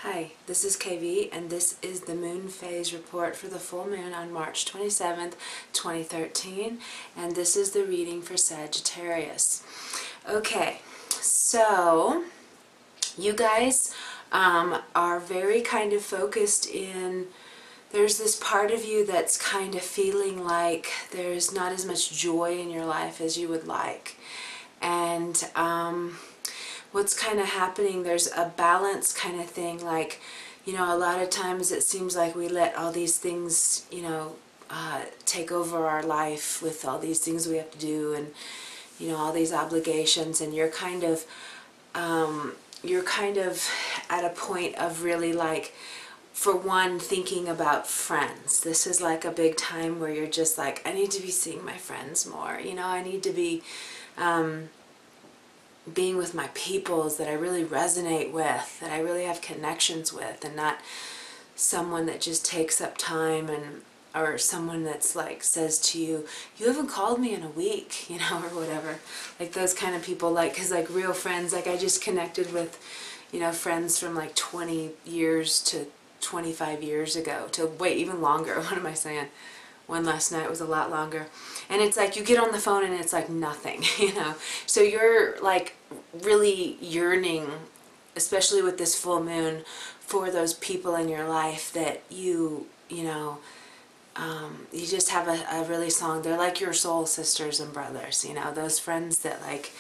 Hi, this is KV, and this is the moon phase report for the full moon on March 27th, 2013, and this is the reading for Sagittarius. Okay, so you guys are very kind of focused in, there's this part of you that's kind of feeling like there's not as much joy in your life as you would like, and what's kind of happening, there's a balance kind of thing, like, you know, a lot of times it seems like we let all these things, you know, take over our life with all these things we have to do and, you know, all these obligations, and you're kind of at a point of really, like, for one, thinking about friends. This is like a big time where you're just like, I need to be seeing my friends more, you know, I need to be being with my peoples that I really resonate with, that I really have connections with, and not someone that just takes up time, and or someone that's like says to you, you haven't called me in a week, you know, or whatever. Like those kind of people, like, because like real friends, like I just connected with, you know, friends from like 20 years to 25 years ago to, wait, even longer. What am I saying? One last night was a lot longer. And it's like you get on the phone and it's like nothing, you know. So you're like really yearning, especially with this full moon, for those people in your life that you know, you just have a really strong, they're like your soul sisters and brothers, you know, those friends that like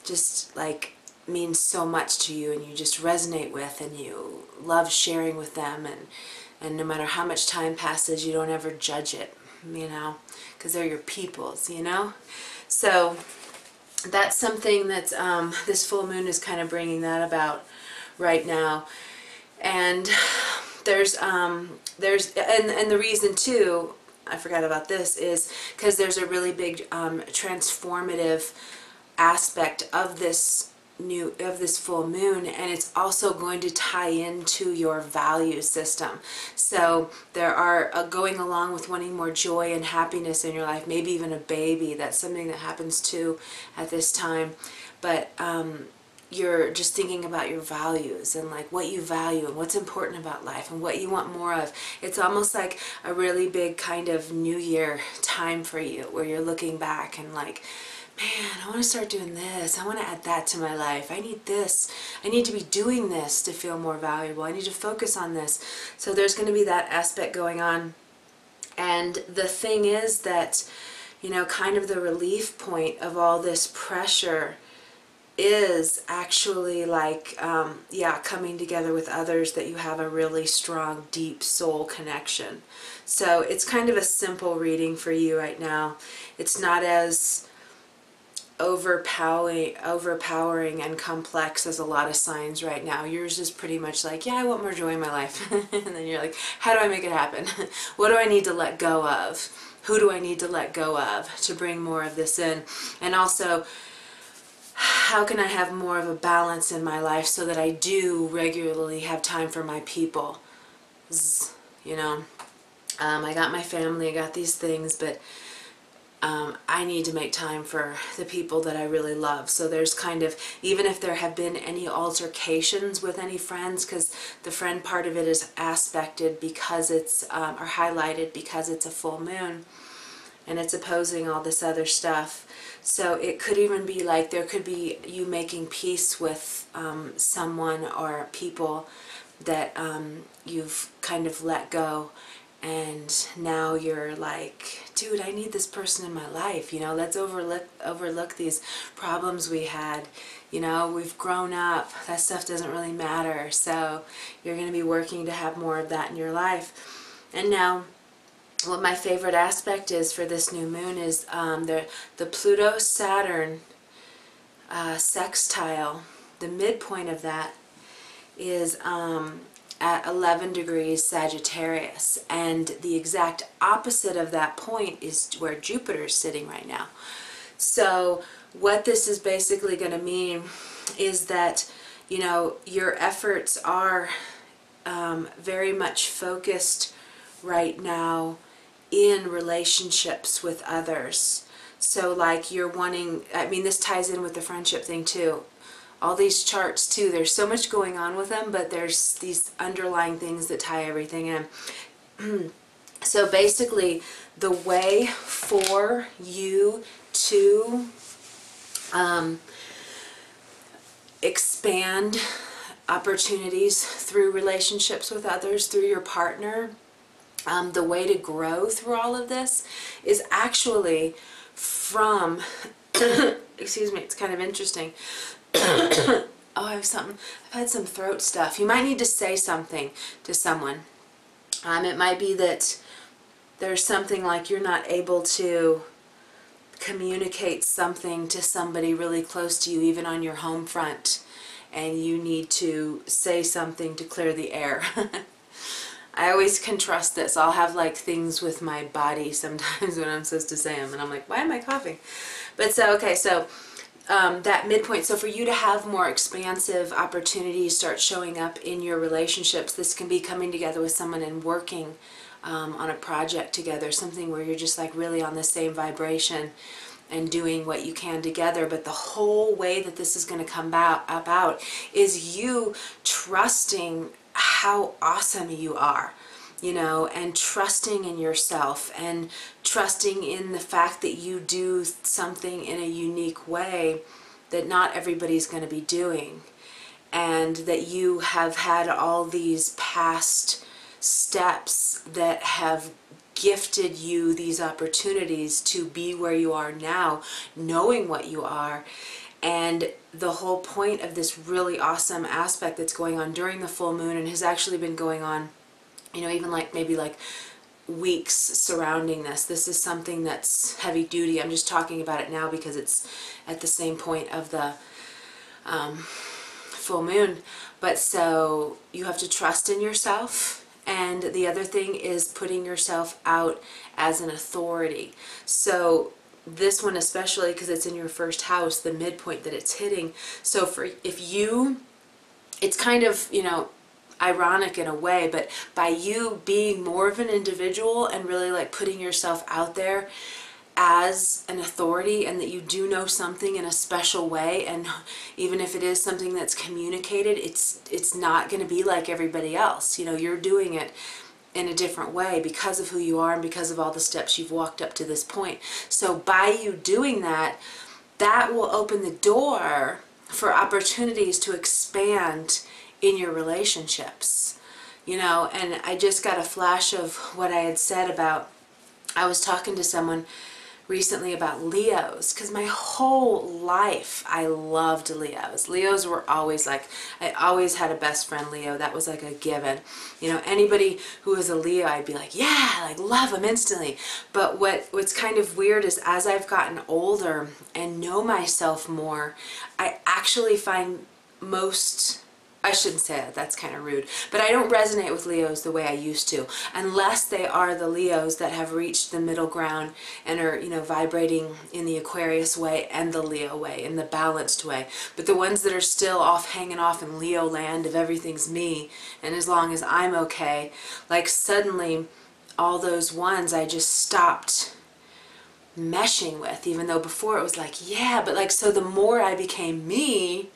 just like mean so much to you and you just resonate with and you love sharing with them, and no matter how much time passes, you don't ever judge it, you know, because they're your peoples, you know. So that's something that's this full moon is kind of bringing that about right now. And there's and the reason too, I forgot about this, is because there's a really big transformative aspect of this full moon, and it's also going to tie into your value system. So there are going along with wanting more joy and happiness in your life, maybe even a baby. That's something that happens too at this time. But you're just thinking about your values and like what you value and what's important about life and what you want more of. It's almost like a really big kind of New Year time for you, where you're looking back and like, man, I want to start doing this. I want to add that to my life. I need this. I need to be doing this to feel more valuable. I need to focus on this. So there's going to be that aspect going on. And the thing is that, you know, kind of the relief point of all this pressure is actually like, yeah, coming together with others that you have a really strong, deep soul connection. So it's kind of a simple reading for you right now. It's not as overpowering and complex as a lot of signs right now. Yours is pretty much like, yeah, I want more joy in my life. And then you're like, how do I make it happen? What do I need to let go of? Who do I need to let go of to bring more of this in? And also, how can I have more of a balance in my life so that I do regularly have time for my people? You know, I got my family, I got these things, but I need to make time for the people that I really love. So there's kind of, even if there have been any altercations with any friends, because the friend part of it is aspected because it's, or highlighted because it's a full moon, and it's opposing all this other stuff. So it could even be like there could be you making peace with someone or people that you've kind of let go, and now you're like, dude, I need this person in my life, you know, let's overlook these problems we had, you know, we've grown up, that stuff doesn't really matter. So you're going to be working to have more of that in your life. And now, what my favorite aspect is for this new moon is the Pluto-Saturn sextile. The midpoint of that is at 11 degrees Sagittarius, and the exact opposite of that point is where Jupiter is sitting right now. So what this is basically going to mean is that, you know, your efforts are very much focused right now in relationships with others. So like you're wanting, I mean, this ties in with the friendship thing too. all these charts too, there's so much going on with them, but there's these underlying things that tie everything in. So basically, the way for you to expand opportunities through relationships with others, through your partner, the way to grow through all of this is actually from, excuse me, it's kind of interesting. Oh, I have something, I've had some throat stuff. You might need to say something to someone. It might be that there's something like you're not able to communicate something to somebody really close to you, even on your home front, and you need to say something to clear the air. I always can trust this. I'll have like things with my body sometimes when I'm supposed to say them, and I'm like, why am I coughing? But so, okay, so that midpoint, so for you to have more expansive opportunities start showing up in your relationships, this can be coming together with someone and working on a project together, something where you're just like really on the same vibration and doing what you can together. But the whole way that this is going to come about is you trusting how awesome you are, you know, and trusting in yourself and trusting in the fact that you do something in a unique way that not everybody's going to be doing, and that you have had all these past steps that have gifted you these opportunities to be where you are now, knowing what you are. And the whole point of this really awesome aspect that's going on during the full moon, and has actually been going on, you know, even like maybe like weeks surrounding this. This is something that's heavy duty. I'm just talking about it now because it's at the same point of the full moon. But so you have to trust in yourself. And the other thing is putting yourself out as an authority. So this one especially, because it's in your first house, the midpoint that it's hitting. So for if you, it's kind of, you know, ironic in a way, but by you being more of an individual and really like putting yourself out there as an authority, and that you do know something in a special way, and even if it is something that's communicated, it's not going to be like everybody else. You know, you're doing it in a different way because of who you are and because of all the steps you've walked up to this point. So by you doing that, that will open the door for opportunities to expand in your relationships. You know, and I just got a flash of what I had said about, I was talking to someone recently about Leos, because my whole life I loved Leos. Leos were always like, I always had a best friend Leo. That was like a given. You know, anybody who was a Leo, I'd be like, yeah, like love them instantly. But what's kind of weird is as I've gotten older and know myself more, I actually find most, I shouldn't say that, that's kind of rude, but I don't resonate with Leos the way I used to, unless they are the Leos that have reached the middle ground and are, you know, vibrating in the Aquarius way and the Leo way, in the balanced way. But the ones that are still off, hanging off in Leo land of everything's me, and as long as I'm okay, like suddenly all those ones I just stopped meshing with, even though before it was like, yeah, but like, so the more I became me,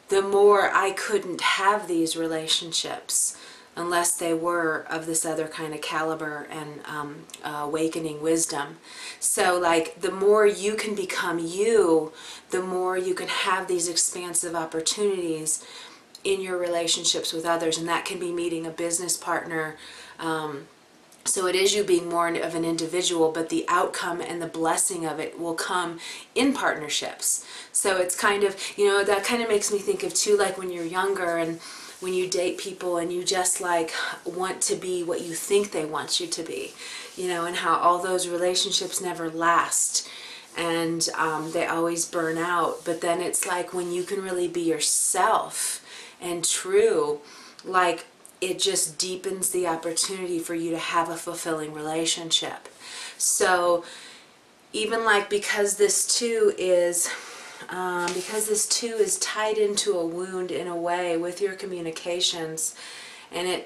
the more I couldn't have these relationships unless they were of this other kind of caliber and awakening wisdom. So like the more you can become you, the more you can have these expansive opportunities in your relationships with others. And that can be meeting a business partner. So it is you being more of an individual, but the outcome and the blessing of it will come in partnerships. So it's kind of, you know, that kind of makes me think of too, like when you're younger and when you date people and you just like want to be what you think they want you to be, you know, and how all those relationships never last and they always burn out. But then it's like when you can really be yourself and true, like it just deepens the opportunity for you to have a fulfilling relationship. So even like because this too is tied into a wound in a way with your communications, and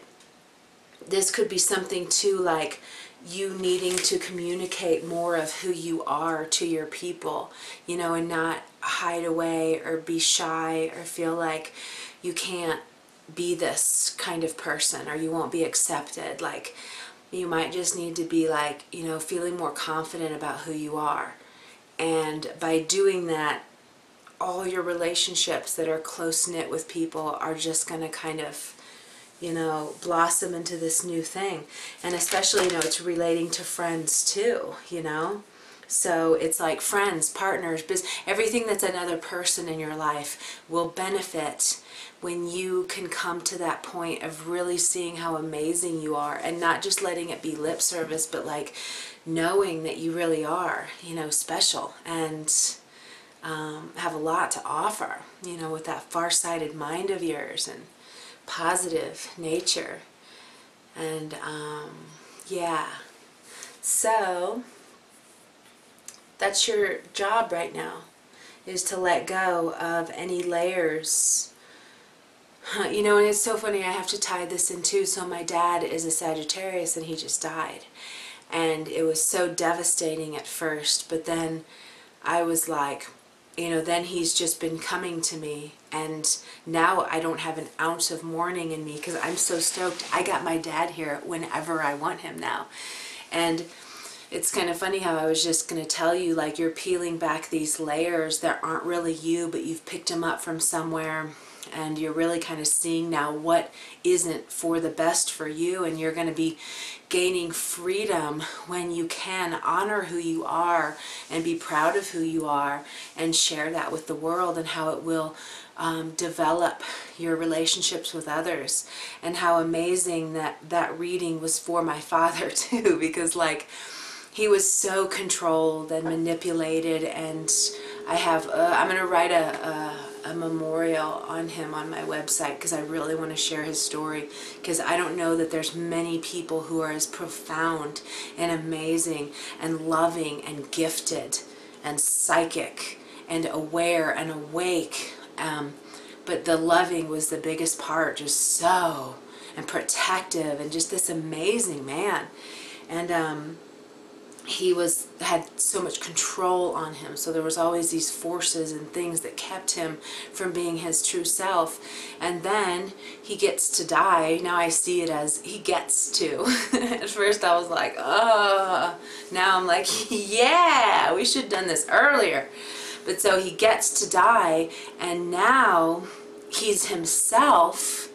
this could be something too, like you needing to communicate more of who you are to your people, you know, and not hide away or be shy or feel like you can't be this kind of person or you won't be accepted. Like, you might just need to be like, you know, feeling more confident about who you are. And by doing that, all your relationships that are close-knit with people are just going to kind of, you know, blossom into this new thing. And especially, you know, it's relating to friends too, you know. So it's like friends, partners, everything that's another person in your life will benefit when you can come to that point of really seeing how amazing you are and not just letting it be lip service, but like knowing that you really are, you know, special and have a lot to offer, you know, with that far-sighted mind of yours and positive nature. And yeah, so that's your job right now, is to let go of any layers. You know, and it's so funny, I have to tie this in too. So my dad is a Sagittarius and he just died. And it was so devastating at first, but then I was like, you know, then he's just been coming to me, and now I don't have an ounce of mourning in me because I'm so stoked. I got my dad here whenever I want him now. And it's kind of funny how I was just going to tell you, like, you're peeling back these layers that aren't really you, but you've picked them up from somewhere, and you're really kind of seeing now what isn't for the best for you, and you're going to be gaining freedom when you can honor who you are and be proud of who you are and share that with the world, and how it will develop your relationships with others. And how amazing that reading was for my father too, because like he was so controlled and manipulated, and I have I'm going to write a memorial on him on my website because I really want to share his story, because I don't know that there's many people who are as profound and amazing and loving and gifted and psychic and aware and awake, but the loving was the biggest part, just so, and protective, and just this amazing man. And he had so much control on him, so there was always these forces and things that kept him from being his true self. And then he gets to die. Now I see it as he gets to. At first I was like, oh, now I'm like, yeah, we should have done this earlier. But so he gets to die, and now he's himself.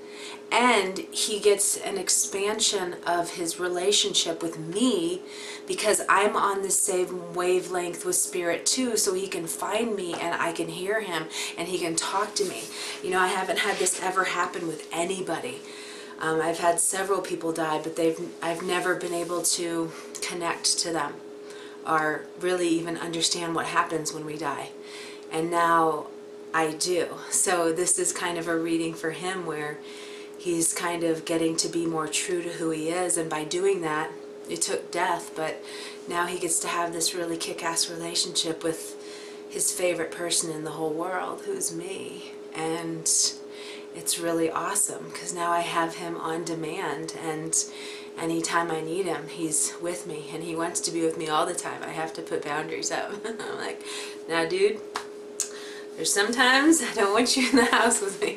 And he gets an expansion of his relationship with me because I'm on the same wavelength with spirit too, so he can find me and I can hear him and he can talk to me. You know, I haven't had this ever happen with anybody. I've had several people die, but I've never been able to connect to them or really even understand what happens when we die. And now I do. So this is kind of a reading for him where he's kind of getting to be more true to who he is, and by doing that, it took death, but now he gets to have this really kick-ass relationship with his favorite person in the whole world, who's me. And it's really awesome because now I have him on demand, and anytime I need him, he's with me, and he wants to be with me all the time. I have to put boundaries up. I'm like, now dude, there's sometimes I don't want you in the house with me.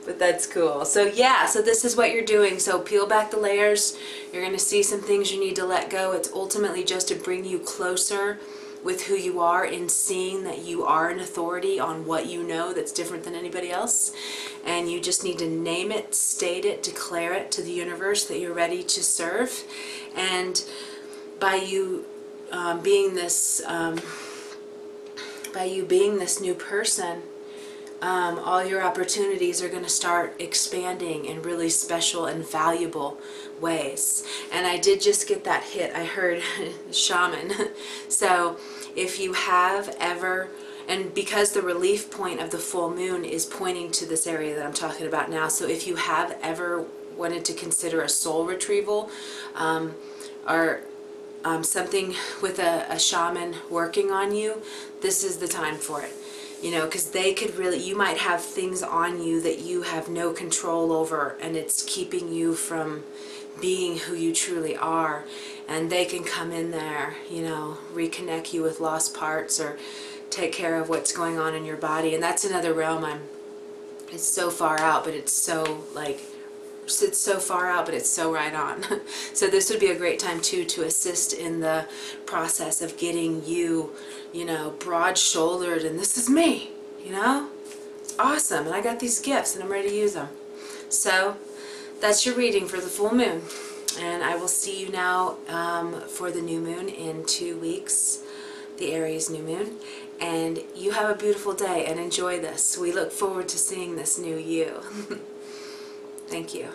But that's cool. So yeah, so this is what you're doing. So peel back the layers. You're going to see some things you need to let go. It's ultimately just to bring you closer with who you are, in seeing that you are an authority on what you know that's different than anybody else. And you just need to name it, state it, declare it to the universe that you're ready to serve. And by you being this new person, all your opportunities are going to start expanding in really special and valuable ways. And I did just get that hit. I heard shaman. So if you have ever, and because the relief point of the full moon is pointing to this area that I'm talking about now, so if you have ever wanted to consider a soul retrieval, or something with a shaman working on you, this is the time for it. You know, because they could really, you might have things on you that you have no control over, and it's keeping you from being who you truly are. And they can come in there, you know, reconnect you with lost parts, or take care of what's going on in your body. And that's another realm it's so far out, but it's so like, it's so far out, but it's so right on. So this would be a great time too to assist in the process of getting you, you know, broad-shouldered, and this is me, you know? It's awesome, and I got these gifts and I'm ready to use them. So that's your reading for the full moon. And I will see you now for the new moon in 2 weeks, the Aries new moon. And you have a beautiful day and enjoy this. We look forward to seeing this new you. Thank you.